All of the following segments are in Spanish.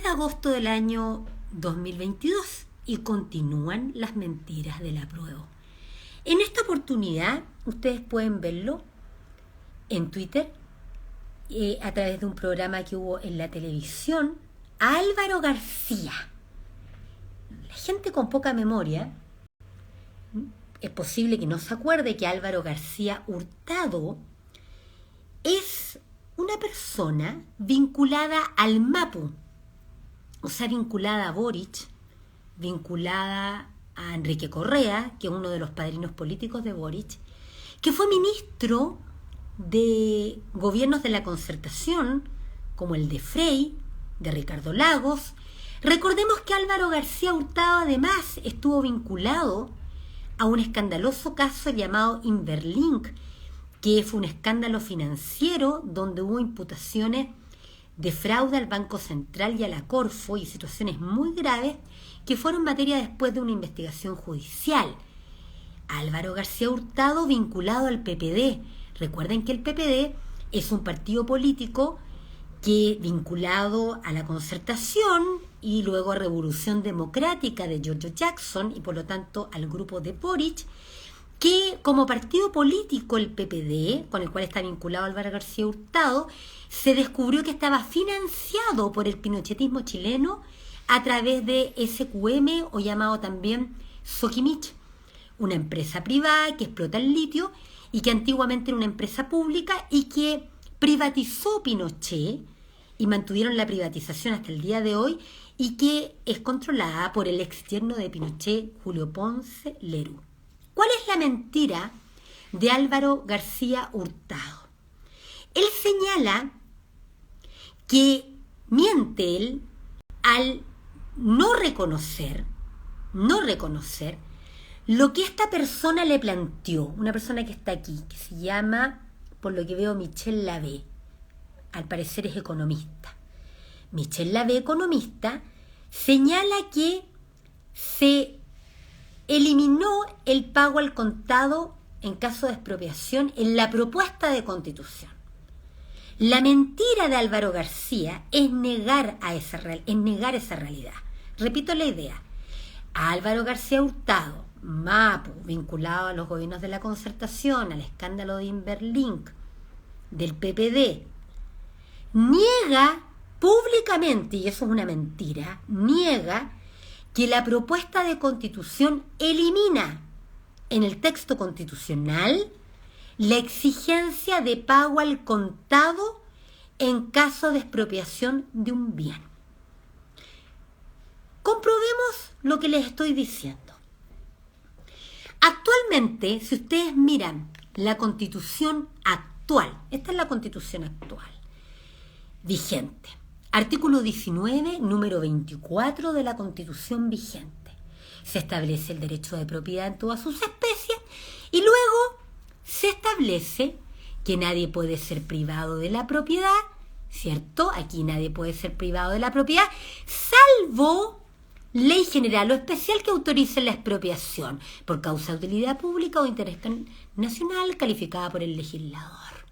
de agosto del año 2022 y continúan las mentiras del apruebo. En esta oportunidad, ustedes pueden verlo en Twitter, a través de un programa que hubo en la televisión, a Álvaro García. La gente con poca memoria, es posible que no se acuerde que Álvaro García Hurtado es una persona vinculada al MAPU, o sea, vinculada a Boric, vinculada a Enrique Correa, que es uno de los padrinos políticos de Boric, que fue ministro de gobiernos de la concertación, como el de Frei, de Ricardo Lagos. Recordemos que Álvaro García Hurtado además estuvo vinculado a un escandaloso caso llamado Inverlink, que fue un escándalo financiero donde hubo imputaciones de fraude al Banco Central y a la Corfo y situaciones muy graves que fueron materia después de una investigación judicial. Álvaro García Hurtado vinculado al PPD. Recuerden que el PPD es un partido político que vinculado a la Concertación y luego a Revolución Democrática de Giorgio Jackson y por lo tanto al grupo de Boric, que como partido político el PPD, con el cual está vinculado Álvaro García Hurtado, se descubrió que estaba financiado por el pinochetismo chileno a través de SQM, o llamado también Soquimich, una empresa privada que explota el litio y que antiguamente era una empresa pública y que privatizó Pinochet y mantuvieron la privatización hasta el día de hoy y que es controlada por el externo de Pinochet, Julio Ponce Lerú. ¿Cuál es la mentira de Álvaro García Hurtado? Él señala que miente él al no reconocer lo que esta persona le planteó, una persona que está aquí, que se llama, por lo que veo, Michel Lavé, al parecer es economista. Michel Lavé, economista, señala que se eliminó el pago al contado en caso de expropiación en la propuesta de Constitución. La mentira de Álvaro García es negar esa realidad. Repito la idea. Álvaro García Hurtado, MAPU, vinculado a los gobiernos de la Concertación, al escándalo de Inverlink, del PPD, niega públicamente, y eso es una mentira, niega que la propuesta de Constitución elimina en el texto constitucional la exigencia de pago al contado en caso de expropiación de un bien. Comprobemos lo que les estoy diciendo. Actualmente, si ustedes miran la Constitución actual, esta es la Constitución actual, vigente, artículo 19, número 24 de la Constitución vigente. Se establece el derecho de propiedad en todas sus especies y luego se establece que nadie puede ser privado de la propiedad, ¿cierto? Aquí nadie puede ser privado de la propiedad, salvo ley general o especial que autorice la expropiación por causa de utilidad pública o interés nacional calificada por el legislador.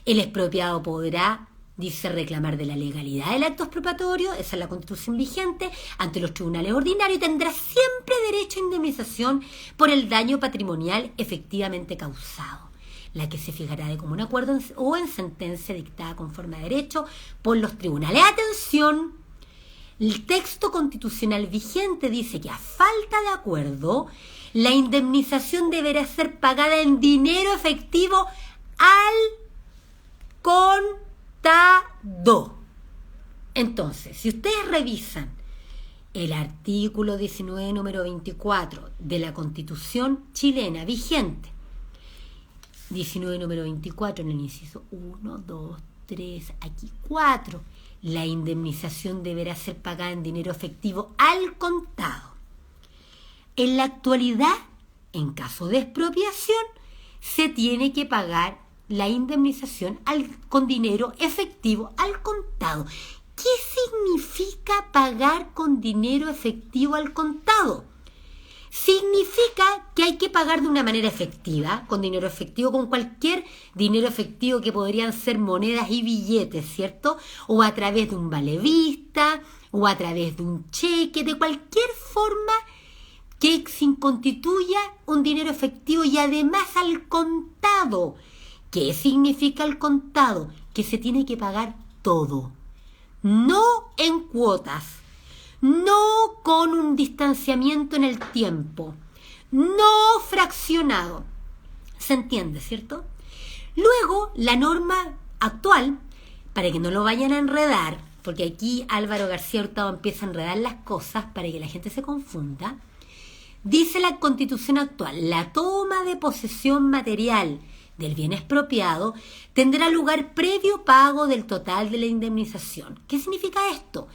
El expropiado podrá, dice, reclamar de la legalidad del acto expropiatorio, esa es la Constitución vigente, ante los tribunales ordinarios y tendrá siempre derecho a indemnización por el daño patrimonial efectivamente causado, la que se fijará de común acuerdo o en sentencia dictada conforme a derecho por los tribunales. ¡Atención! El texto constitucional vigente dice que a falta de acuerdo, la indemnización deberá ser pagada en dinero efectivo al contado. Entonces, si ustedes revisan el artículo 19, número 24 de la Constitución chilena vigente, 19, número 24 en el inciso 1, 2, 3, aquí 4, la indemnización deberá ser pagada en dinero efectivo al contado. En la actualidad, en caso de expropiación, se tiene que pagar la indemnización con dinero efectivo al contado. ¿Qué significa pagar con dinero efectivo al contado? significa que hay que pagar de una manera efectiva, con dinero efectivo, con cualquier dinero efectivo que podrían ser monedas y billetes, ¿cierto? O a través de un valevista, o a través de un cheque, de cualquier forma que se constituya un dinero efectivo y además al contado. ¿Qué significa el contado? Que se tiene que pagar todo, no en cuotas, no con un distanciamiento en el tiempo, no fraccionado. ¿Se entiende, cierto? Luego, la norma actual, para que no lo vayan a enredar, porque aquí Álvaro García Hurtado empieza a enredar las cosas para que la gente se confunda, dice la Constitución actual: la toma de posesión material del bien expropiado tendrá lugar previo pago del total de la indemnización. ¿Qué significa esto?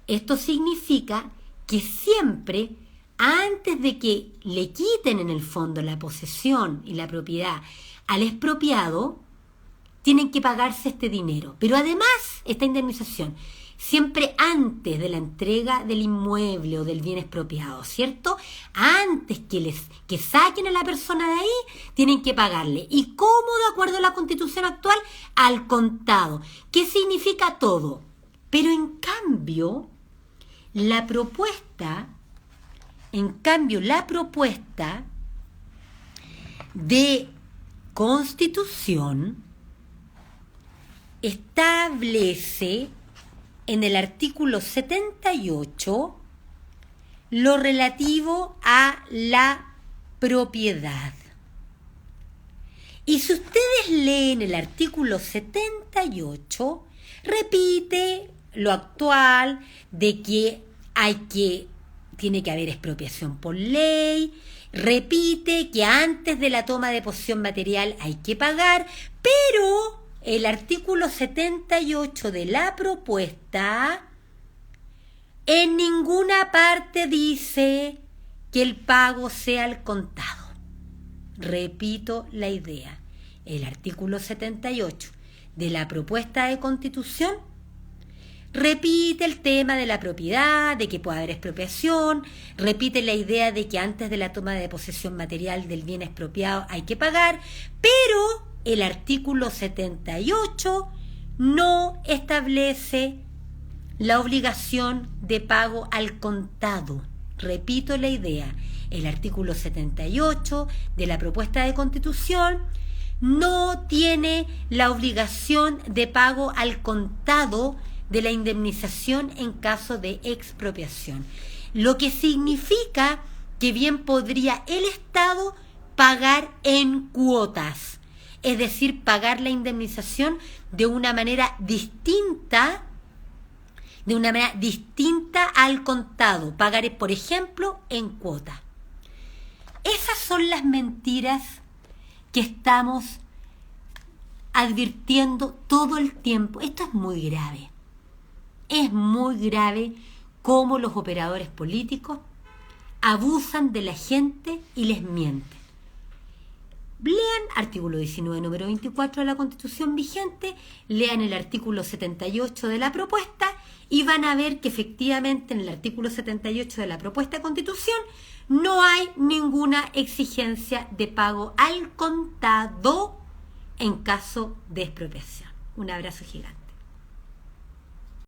Esto significa que siempre, antes de que le quiten en el fondo la posesión y la propiedad al expropiado, tienen que pagarse este dinero. Pero además, esta indemnización, siempre antes de la entrega del inmueble o del bien expropiado, ¿cierto? Antes que saquen a la persona de ahí, tienen que pagarle. ¿Y cómo, de acuerdo a la Constitución actual? Al contado. ¿Qué significa todo? Pero en cambio, la propuesta de Constitución establece en el artículo 78 lo relativo a la propiedad. Y si ustedes leen el artículo 78, repite lo actual de que tiene que haber expropiación por ley, repite que antes de la toma de posesión material hay que pagar, pero el artículo 78 de la propuesta en ninguna parte dice que el pago sea al contado. Repito la idea. El artículo 78 de la propuesta de Constitución repite el tema de la propiedad, de que puede haber expropiación, repite la idea de que antes de la toma de posesión material del bien expropiado hay que pagar, pero el artículo 78 no establece la obligación de pago al contado. Repito la idea, el artículo 78 de la propuesta de Constitución no tiene la obligación de pago al contado de la indemnización en caso de expropiación. Lo que significa que bien podría el Estado pagar en cuotas, es decir, pagar la indemnización de una manera distinta al contado, pagar, por ejemplo, en cuota. Esas son las mentiras que estamos advirtiendo todo el tiempo. Esto es muy grave. Es muy grave cómo los operadores políticos abusan de la gente y les mienten. Lean artículo 19, número 24 de la Constitución vigente, lean el artículo 78 de la propuesta y van a ver que efectivamente en el artículo 78 de la propuesta de Constitución no hay ninguna exigencia de pago al contado en caso de expropiación. Un abrazo gigante.